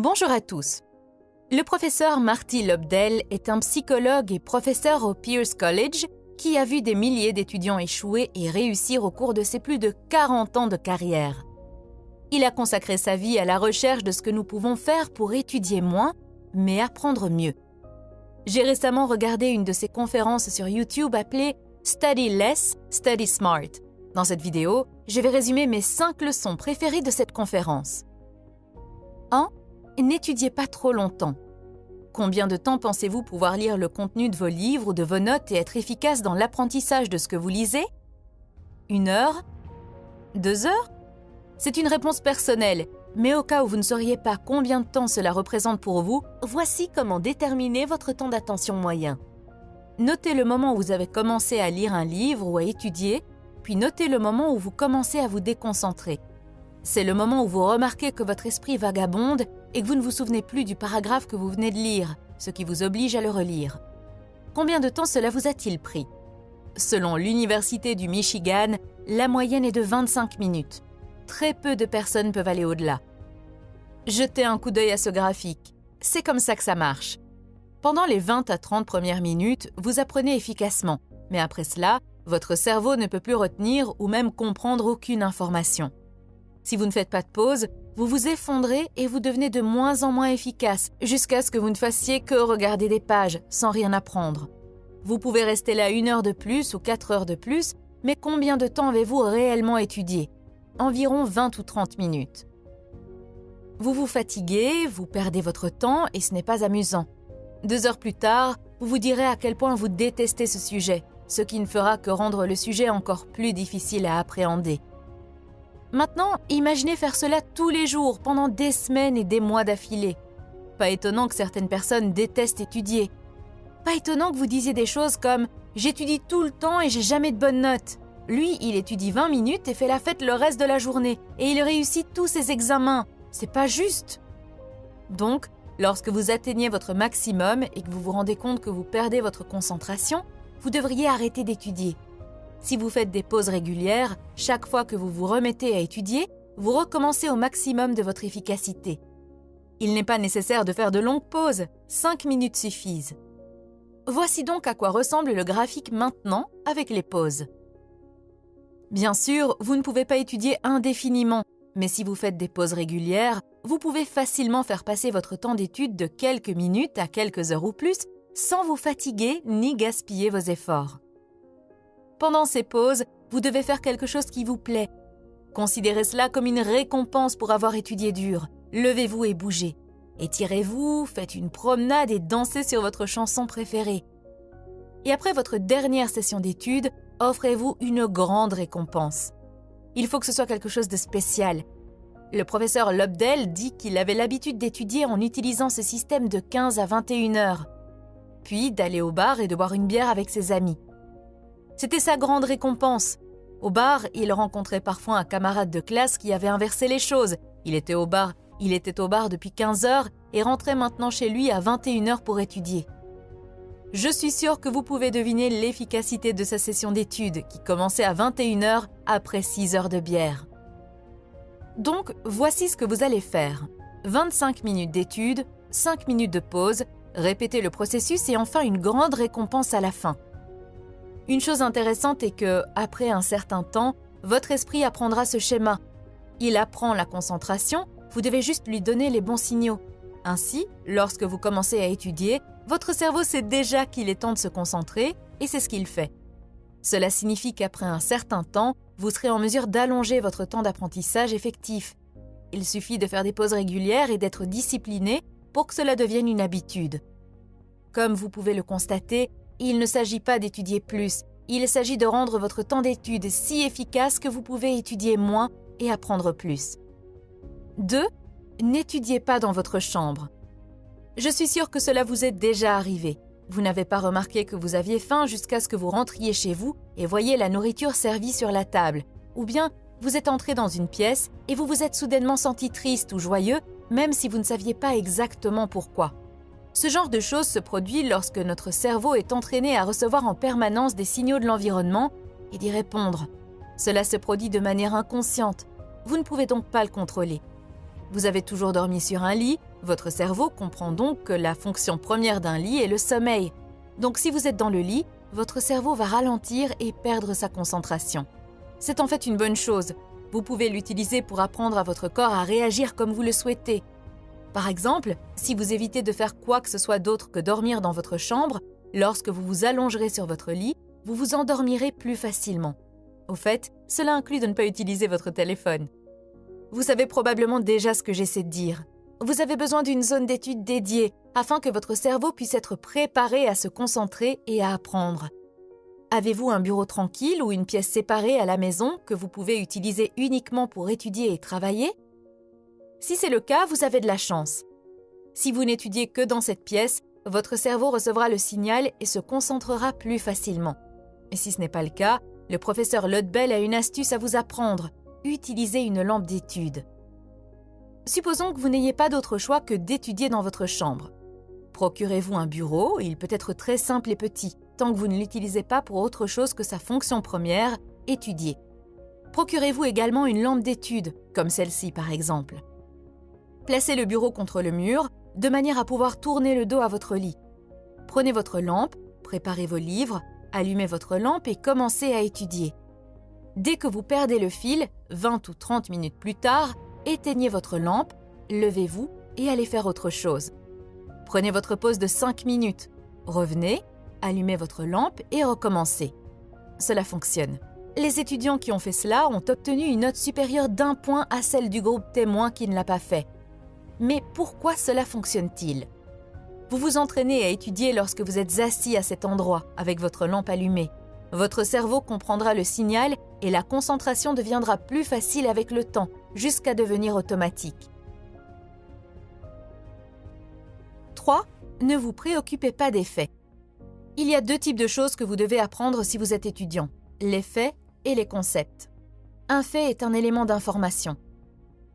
Bonjour à tous. Le professeur Marty Lobdell est un psychologue et professeur au Pierce College qui a vu des milliers d'étudiants échouer et réussir au cours de ses plus de 40 ans de carrière. Il a consacré sa vie à la recherche de ce que nous pouvons faire pour étudier moins, mais apprendre mieux. J'ai récemment regardé une de ses conférences sur YouTube appelée « Study Less, Study Smart ». Dans cette vidéo, je vais résumer mes 5 leçons préférées de cette conférence. 1. N'étudiez pas trop longtemps. Combien de temps pensez-vous pouvoir lire le contenu de vos livres ou de vos notes et être efficace dans l'apprentissage de ce que vous lisez? 1 heure? 2 heures? C'est une réponse personnelle, mais au cas où vous ne sauriez pas combien de temps cela représente pour vous, voici comment déterminer votre temps d'attention moyen. Notez le moment où vous avez commencé à lire un livre ou à étudier, puis notez le moment où vous commencez à vous déconcentrer. C'est le moment où vous remarquez que votre esprit vagabonde et que vous ne vous souvenez plus du paragraphe que vous venez de lire, ce qui vous oblige à le relire. Combien de temps cela vous a-t-il pris? Selon l'Université du Michigan, la moyenne est de 25 minutes. Très peu de personnes peuvent aller au-delà. Jetez un coup d'œil à ce graphique. C'est comme ça que ça marche. Pendant les 20 à 30 premières minutes, vous apprenez efficacement, mais après cela, votre cerveau ne peut plus retenir ou même comprendre aucune information. Si vous ne faites pas de pause, vous vous effondrez et vous devenez de moins en moins efficace jusqu'à ce que vous ne fassiez que regarder des pages sans rien apprendre. Vous pouvez rester là 1 heure de plus ou 4 heures de plus, mais combien de temps avez-vous réellement étudié? Environ 20 ou 30 minutes. Vous vous fatiguez, vous perdez votre temps et ce n'est pas amusant. 2 heures plus tard, vous vous direz à quel point vous détestez ce sujet, ce qui ne fera que rendre le sujet encore plus difficile à appréhender. Maintenant, imaginez faire cela tous les jours, pendant des semaines et des mois d'affilée. Pas étonnant que certaines personnes détestent étudier. Pas étonnant que vous disiez des choses comme « J'étudie tout le temps et j'ai jamais de bonnes notes ». Lui, il étudie 20 minutes et fait la fête le reste de la journée. Et il réussit tous ses examens. C'est pas juste. Donc, lorsque vous atteignez votre maximum et que vous vous rendez compte que vous perdez votre concentration, vous devriez arrêter d'étudier. Si vous faites des pauses régulières, chaque fois que vous vous remettez à étudier, vous recommencez au maximum de votre efficacité. Il n'est pas nécessaire de faire de longues pauses, 5 minutes suffisent. Voici donc à quoi ressemble le graphique maintenant avec les pauses. Bien sûr, vous ne pouvez pas étudier indéfiniment, mais si vous faites des pauses régulières, vous pouvez facilement faire passer votre temps d'étude de quelques minutes à quelques heures ou plus, sans vous fatiguer ni gaspiller vos efforts. Pendant ces pauses, vous devez faire quelque chose qui vous plaît. Considérez cela comme une récompense pour avoir étudié dur. Levez-vous et bougez. Étirez-vous, faites une promenade et dansez sur votre chanson préférée. Et après votre dernière session d'études, offrez-vous une grande récompense. Il faut que ce soit quelque chose de spécial. Le professeur Lobdell dit qu'il avait l'habitude d'étudier en utilisant ce système de 15 à 21 heures, puis d'aller au bar et de boire une bière avec ses amis. C'était sa grande récompense. Au bar, il rencontrait parfois un camarade de classe qui avait inversé les choses. Il était au bar depuis 15 heures et rentrait maintenant chez lui à 21 heures pour étudier. Je suis sûre que vous pouvez deviner l'efficacité de sa session d'études qui commençait à 21 heures après 6 heures de bière. Donc, voici ce que vous allez faire. 25 minutes d'études, 5 minutes de pause, répétez le processus et enfin une grande récompense à la fin. Une chose intéressante est que, après un certain temps, votre esprit apprendra ce schéma. Il apprend la concentration, vous devez juste lui donner les bons signaux. Ainsi, lorsque vous commencez à étudier, votre cerveau sait déjà qu'il est temps de se concentrer et c'est ce qu'il fait. Cela signifie qu'après un certain temps, vous serez en mesure d'allonger votre temps d'apprentissage effectif. Il suffit de faire des pauses régulières et d'être discipliné pour que cela devienne une habitude. Comme vous pouvez le constater, il ne s'agit pas d'étudier plus, il s'agit de rendre votre temps d'étude si efficace que vous pouvez étudier moins et apprendre plus. 2. N'étudiez pas dans votre chambre. Je suis sûre que cela vous est déjà arrivé. Vous n'avez pas remarqué que vous aviez faim jusqu'à ce que vous rentriez chez vous et voyiez la nourriture servie sur la table. Ou bien, vous êtes entré dans une pièce et vous vous êtes soudainement senti triste ou joyeux, même si vous ne saviez pas exactement pourquoi. Ce genre de choses se produit lorsque notre cerveau est entraîné à recevoir en permanence des signaux de l'environnement et d'y répondre. Cela se produit de manière inconsciente. Vous ne pouvez donc pas le contrôler. Vous avez toujours dormi sur un lit, Votre cerveau comprend donc que la fonction première d'un lit est le sommeil. Donc si vous êtes dans le lit, votre cerveau va ralentir et perdre sa concentration. C'est en fait une bonne chose. Vous pouvez l'utiliser pour apprendre à votre corps à réagir comme vous le souhaitez. Par exemple, si vous évitez de faire quoi que ce soit d'autre que dormir dans votre chambre, lorsque vous vous allongerez sur votre lit, vous vous endormirez plus facilement. Au fait, cela inclut de ne pas utiliser votre téléphone. Vous savez probablement déjà ce que j'essaie de dire. Vous avez besoin d'une zone d'étude dédiée afin que votre cerveau puisse être préparé à se concentrer et à apprendre. Avez-vous un bureau tranquille ou une pièce séparée à la maison que vous pouvez utiliser uniquement pour étudier et travailler? Si c'est le cas, vous avez de la chance. Si vous n'étudiez que dans cette pièce, votre cerveau recevra le signal et se concentrera plus facilement. Et si ce n'est pas le cas, le professeur Lodbell a une astuce à vous apprendre. Utilisez une lampe d'étude. Supposons que vous n'ayez pas d'autre choix que d'étudier dans votre chambre. Procurez-vous un bureau, il peut être très simple et petit, tant que vous ne l'utilisez pas pour autre chose que sa fonction première, étudier. Procurez-vous également une lampe d'étude, comme celle-ci par exemple. Placez le bureau contre le mur, de manière à pouvoir tourner le dos à votre lit. Prenez votre lampe, préparez vos livres, allumez votre lampe et commencez à étudier. Dès que vous perdez le fil, 20 ou 30 minutes plus tard, éteignez votre lampe, levez-vous et allez faire autre chose. Prenez votre pause de 5 minutes, revenez, allumez votre lampe et recommencez. Cela fonctionne. Les étudiants qui ont fait cela ont obtenu une note supérieure d'1 point à celle du groupe témoin qui ne l'a pas fait. Mais pourquoi cela fonctionne-t-il? Vous vous entraînez à étudier lorsque vous êtes assis à cet endroit, avec votre lampe allumée. Votre cerveau comprendra le signal et la concentration deviendra plus facile avec le temps, jusqu'à devenir automatique. 3. Ne vous préoccupez pas des faits. Il y a 2 types de choses que vous devez apprendre si vous êtes étudiant, les faits et les concepts. Un fait est un élément d'information.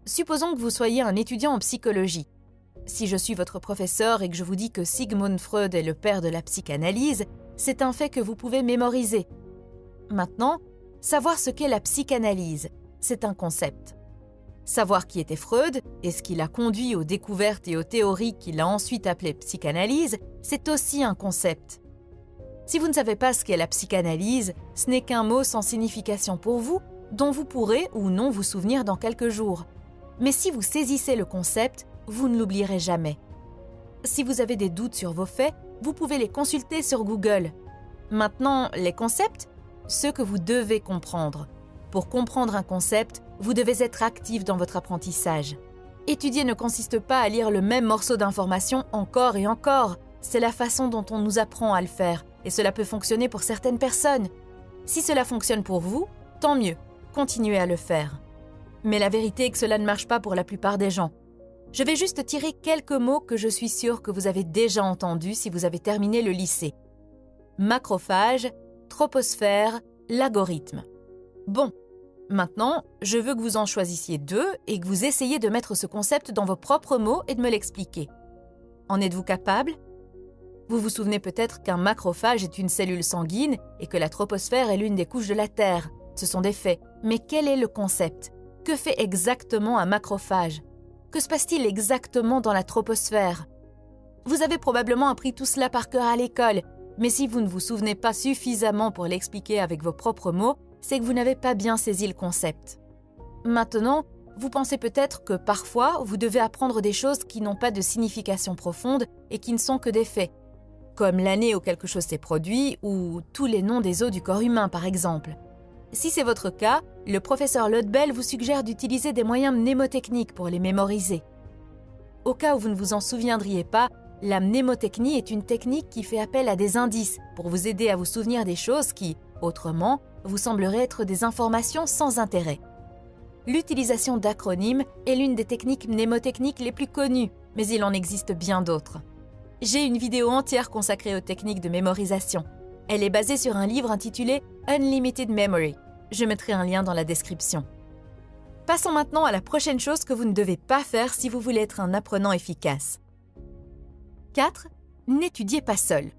Supposons que vous soyez un étudiant en psychologie. Si je suis votre professeur et que je vous dis que Sigmund Freud est le père de la psychanalyse, c'est un fait que vous pouvez mémoriser. Maintenant, savoir ce qu'est la psychanalyse, c'est un concept. Savoir qui était Freud et ce qui l'a conduit aux découvertes et aux théories qu'il a ensuite appelées psychanalyse, c'est aussi un concept. Si vous ne savez pas ce qu'est la psychanalyse, ce n'est qu'un mot sans signification pour vous, dont vous pourrez ou non vous souvenir dans quelques jours. Mais si vous saisissez le concept, vous ne l'oublierez jamais. Si vous avez des doutes sur vos faits, vous pouvez les consulter sur Google. Maintenant, les concepts, ceux que vous devez comprendre. Pour comprendre un concept, vous devez être actif dans votre apprentissage. Étudier ne consiste pas à lire le même morceau d'information encore et encore. C'est la façon dont on nous apprend à le faire, et cela peut fonctionner pour certaines personnes. Si cela fonctionne pour vous, tant mieux, continuez à le faire. Mais la vérité est que cela ne marche pas pour la plupart des gens. Je vais juste tirer quelques mots que je suis sûre que vous avez déjà entendus si vous avez terminé le lycée. Macrophage, troposphère, l'algorithme. Bon, maintenant, je veux que vous en choisissiez 2 et que vous essayiez de mettre ce concept dans vos propres mots et de me l'expliquer. En êtes-vous capable? Vous vous souvenez peut-être qu'un macrophage est une cellule sanguine et que la troposphère est l'une des couches de la Terre. Ce sont des faits. Mais quel est le concept? Que fait exactement un macrophage? Que se passe-t-il exactement dans la troposphère? Vous avez probablement appris tout cela par cœur à l'école, mais si vous ne vous souvenez pas suffisamment pour l'expliquer avec vos propres mots, c'est que vous n'avez pas bien saisi le concept. Maintenant, vous pensez peut-être que parfois, vous devez apprendre des choses qui n'ont pas de signification profonde et qui ne sont que des faits, comme l'année où quelque chose s'est produit ou tous les noms des os du corps humain, par exemple. Si c'est votre cas, le professeur Lodbell vous suggère d'utiliser des moyens mnémotechniques pour les mémoriser. Au cas où vous ne vous en souviendriez pas, la mnémotechnie est une technique qui fait appel à des indices pour vous aider à vous souvenir des choses qui, autrement, vous sembleraient être des informations sans intérêt. L'utilisation d'acronymes est l'une des techniques mnémotechniques les plus connues, mais il en existe bien d'autres. J'ai une vidéo entière consacrée aux techniques de mémorisation. Elle est basée sur un livre intitulé Unlimited Memory. Je mettrai un lien dans la description. Passons maintenant à la prochaine chose que vous ne devez pas faire si vous voulez être un apprenant efficace. 4. N'étudiez pas seul.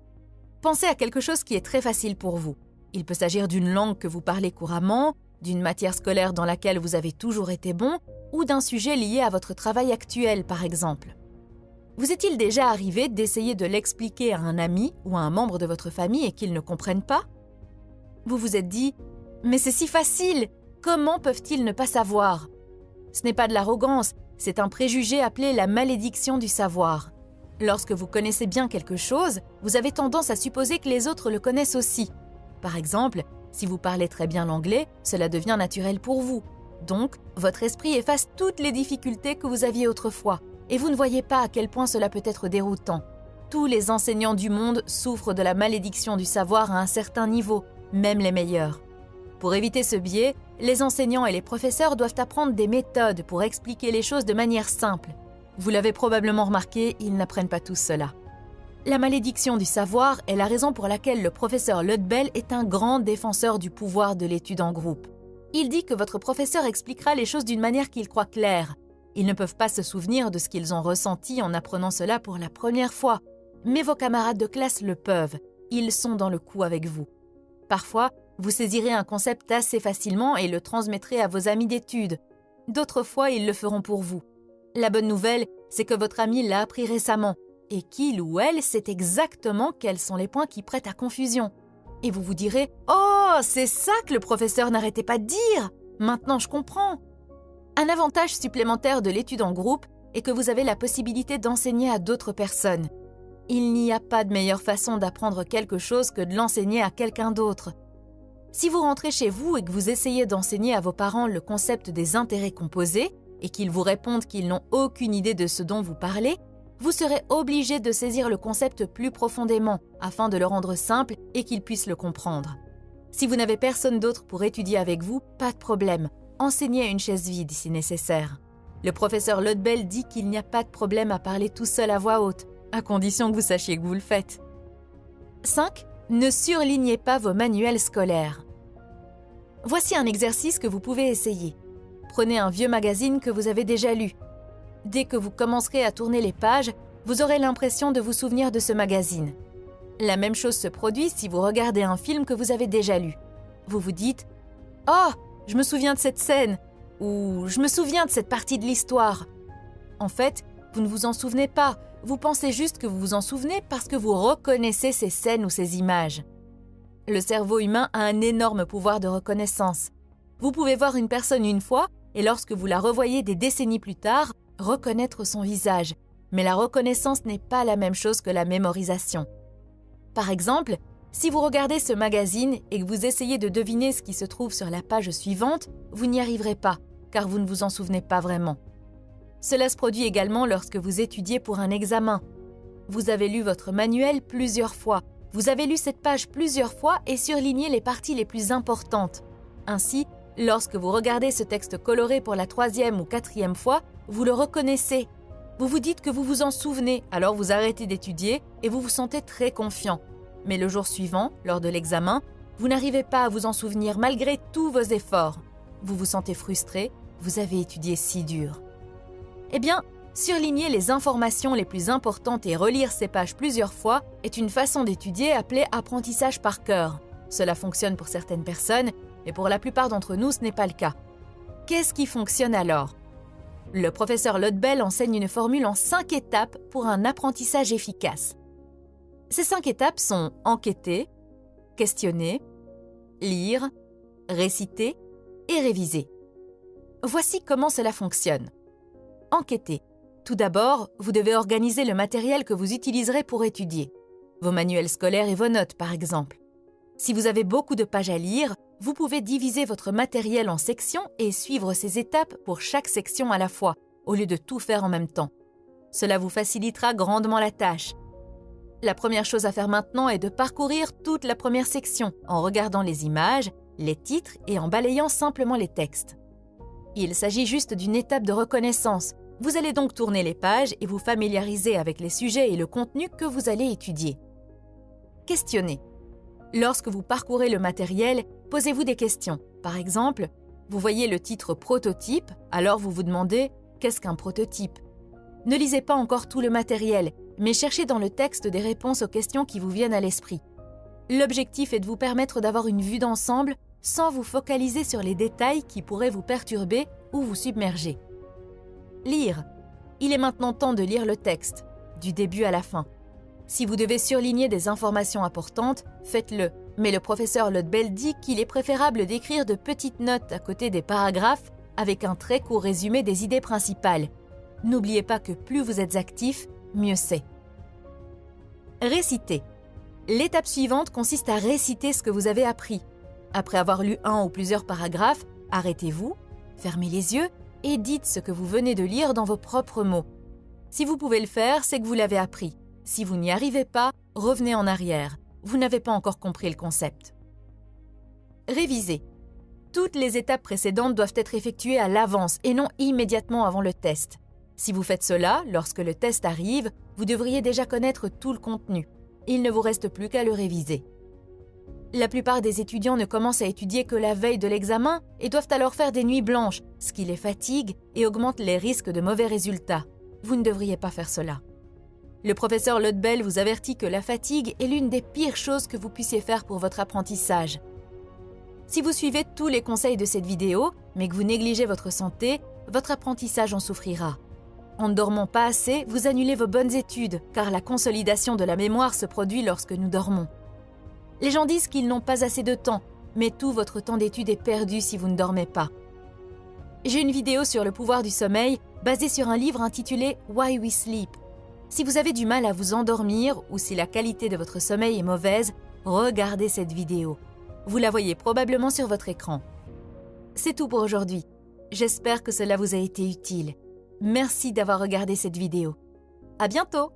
Pensez à quelque chose qui est très facile pour vous. Il peut s'agir d'une langue que vous parlez couramment, d'une matière scolaire dans laquelle vous avez toujours été bon, ou d'un sujet lié à votre travail actuel, par exemple. Vous est-il déjà arrivé d'essayer de l'expliquer à un ami ou à un membre de votre famille et qu'ils ne comprennent pas? Vous vous êtes dit « Mais c'est si facile! Comment peuvent-ils ne pas savoir ?» Ce n'est pas de l'arrogance, c'est un préjugé appelé la malédiction du savoir. Lorsque vous connaissez bien quelque chose, vous avez tendance à supposer que les autres le connaissent aussi. Par exemple, si vous parlez très bien l'anglais, cela devient naturel pour vous. Donc, votre esprit efface toutes les difficultés que vous aviez autrefois, et vous ne voyez pas à quel point cela peut être déroutant. Tous les enseignants du monde souffrent de la malédiction du savoir à un certain niveau, même les meilleurs. Pour éviter ce biais, les enseignants et les professeurs doivent apprendre des méthodes pour expliquer les choses de manière simple. Vous l'avez probablement remarqué, ils n'apprennent pas tous cela. La malédiction du savoir est la raison pour laquelle le professeur Ludbell est un grand défenseur du pouvoir de l'étude en groupe. Il dit que votre professeur expliquera les choses d'une manière qu'il croit claire. Ils ne peuvent pas se souvenir de ce qu'ils ont ressenti en apprenant cela pour la première fois, mais vos camarades de classe le peuvent. Ils sont dans le coup avec vous. Parfois, vous saisirez un concept assez facilement et le transmettrez à vos amis d'études. D'autres fois, ils le feront pour vous. La bonne nouvelle, c'est que votre ami l'a appris récemment et qu'il ou elle sait exactement quels sont les points qui prêtent à confusion. Et vous vous direz « Oh, c'est ça que le professeur n'arrêtait pas de dire! Maintenant, je comprends !» Un avantage supplémentaire de l'étude en groupe est que vous avez la possibilité d'enseigner à d'autres personnes. Il n'y a pas de meilleure façon d'apprendre quelque chose que de l'enseigner à quelqu'un d'autre. Si vous rentrez chez vous et que vous essayez d'enseigner à vos parents le concept des intérêts composés, et qu'ils vous répondent qu'ils n'ont aucune idée de ce dont vous parlez, vous serez obligé de saisir le concept plus profondément afin de le rendre simple et qu'ils puissent le comprendre. Si vous n'avez personne d'autre pour étudier avec vous, pas de problème. Enseignez à une chaise vide si nécessaire. Le professeur Ludbell dit qu'il n'y a pas de problème à parler tout seul à voix haute, à condition que vous sachiez que vous le faites. 5. Ne surlignez pas vos manuels scolaires. Voici un exercice que vous pouvez essayer. Prenez un vieux magazine que vous avez déjà lu. Dès que vous commencerez à tourner les pages, vous aurez l'impression de vous souvenir de ce magazine. La même chose se produit si vous regardez un film que vous avez déjà lu. Vous vous dites « Oh, je me souviens de cette scène » ou « Je me souviens de cette partie de l'histoire ». En fait, vous ne vous en souvenez pas, vous pensez juste que vous vous en souvenez parce que vous reconnaissez ces scènes ou ces images. Le cerveau humain a un énorme pouvoir de reconnaissance. Vous pouvez voir une personne une fois et lorsque vous la revoyez des décennies plus tard, reconnaître son visage. Mais la reconnaissance n'est pas la même chose que la mémorisation. Par exemple, si vous regardez ce magazine et que vous essayez de deviner ce qui se trouve sur la page suivante, vous n'y arriverez pas, car vous ne vous en souvenez pas vraiment. Cela se produit également lorsque vous étudiez pour un examen. Vous avez lu votre manuel plusieurs fois, vous avez lu cette page plusieurs fois et surligné les parties les plus importantes. Ainsi, lorsque vous regardez ce texte coloré pour la 3e ou 4e fois, vous le reconnaissez. Vous vous dites que vous vous en souvenez, alors vous arrêtez d'étudier et vous vous sentez très confiant. Mais le jour suivant, lors de l'examen, vous n'arrivez pas à vous en souvenir malgré tous vos efforts. Vous vous sentez frustré, vous avez étudié si dur. Eh bien, surligner les informations les plus importantes et relire ces pages plusieurs fois est une façon d'étudier appelée apprentissage par cœur. Cela fonctionne pour certaines personnes, mais pour la plupart d'entre nous, ce n'est pas le cas. Qu'est-ce qui fonctionne alors ? Le professeur Ludbell enseigne une formule en 5 étapes pour un apprentissage efficace. Ces 5 étapes sont enquêter, questionner, lire, réciter et réviser. Voici comment cela fonctionne. Enquêter. Tout d'abord, vous devez organiser le matériel que vous utiliserez pour étudier. Vos manuels scolaires et vos notes, par exemple. Si vous avez beaucoup de pages à lire, vous pouvez diviser votre matériel en sections et suivre ces étapes pour chaque section à la fois, au lieu de tout faire en même temps. Cela vous facilitera grandement la tâche. La première chose à faire maintenant est de parcourir toute la première section en regardant les images, les titres et en balayant simplement les textes. Il s'agit juste d'une étape de reconnaissance. Vous allez donc tourner les pages et vous familiariser avec les sujets et le contenu que vous allez étudier. Questionnez. Lorsque vous parcourez le matériel, posez-vous des questions. Par exemple, vous voyez le titre « Prototype », alors vous vous demandez « Qu'est-ce qu'un prototype ?» Ne lisez pas encore tout le matériel, mais cherchez dans le texte des réponses aux questions qui vous viennent à l'esprit. L'objectif est de vous permettre d'avoir une vue d'ensemble sans vous focaliser sur les détails qui pourraient vous perturber ou vous submerger. Lire. Il est maintenant temps de lire le texte. du début à la fin. Si vous devez surligner des informations importantes, faites-le. Mais le professeur Lodbell dit qu'il est préférable d'écrire de petites notes à côté des paragraphes avec un très court résumé des idées principales. N'oubliez pas que plus vous êtes actif, mieux c'est. Réciter. L'étape suivante consiste à réciter ce que vous avez appris. Après avoir lu un ou plusieurs paragraphes, arrêtez-vous, fermez les yeux et dites ce que vous venez de lire dans vos propres mots. Si vous pouvez le faire, c'est que vous l'avez appris. Si vous n'y arrivez pas, revenez en arrière. Vous n'avez pas encore compris le concept. Révisez. Toutes les étapes précédentes doivent être effectuées à l'avance et non immédiatement avant le test. Si vous faites cela, lorsque le test arrive, vous devriez déjà connaître tout le contenu. Il ne vous reste plus qu'à le réviser. La plupart des étudiants ne commencent à étudier que la veille de l'examen et doivent alors faire des nuits blanches, ce qui les fatigue et augmente les risques de mauvais résultats. Vous ne devriez pas faire cela. Le professeur Lodbell vous avertit que la fatigue est l'une des pires choses que vous puissiez faire pour votre apprentissage. Si vous suivez tous les conseils de cette vidéo, mais que vous négligez votre santé, votre apprentissage en souffrira. En ne dormant pas assez, vous annulez vos bonnes études, car la consolidation de la mémoire se produit lorsque nous dormons. Les gens disent qu'ils n'ont pas assez de temps, mais tout votre temps d'étude est perdu si vous ne dormez pas. J'ai une vidéo sur le pouvoir du sommeil, basée sur un livre intitulé « Why We Sleep ». Si vous avez du mal à vous endormir ou si la qualité de votre sommeil est mauvaise, regardez cette vidéo. Vous la voyez probablement sur votre écran. C'est tout pour aujourd'hui. J'espère que cela vous a été utile. Merci d'avoir regardé cette vidéo. À bientôt!